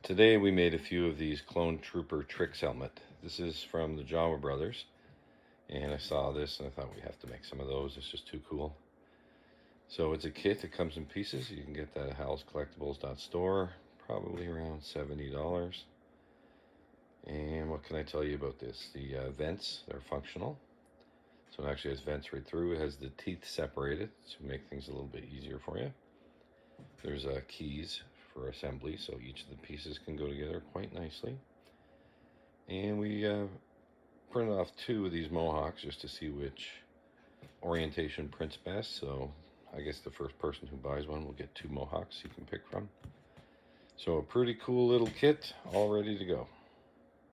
Today we made a few of these Clone Trooper Tricks helmet. This is from the Jawa Brothers, and I saw this and I thought we have to make some of those. It's just too cool. So it's a kit. It comes in pieces. You can get that at HalsCollectables.store, probably around $70. And what can I tell you about this? The vents, they're functional. So it actually has vents right through. It has the teeth separated to make things a little bit easier for you. There's keys for assembly, so each of the pieces can go together quite nicely. And we printed off 2 of these mohawks just to see which orientation prints best. So I guess the first person who buys one will get 2 mohawks you can pick from. So a pretty cool little kit all ready to go.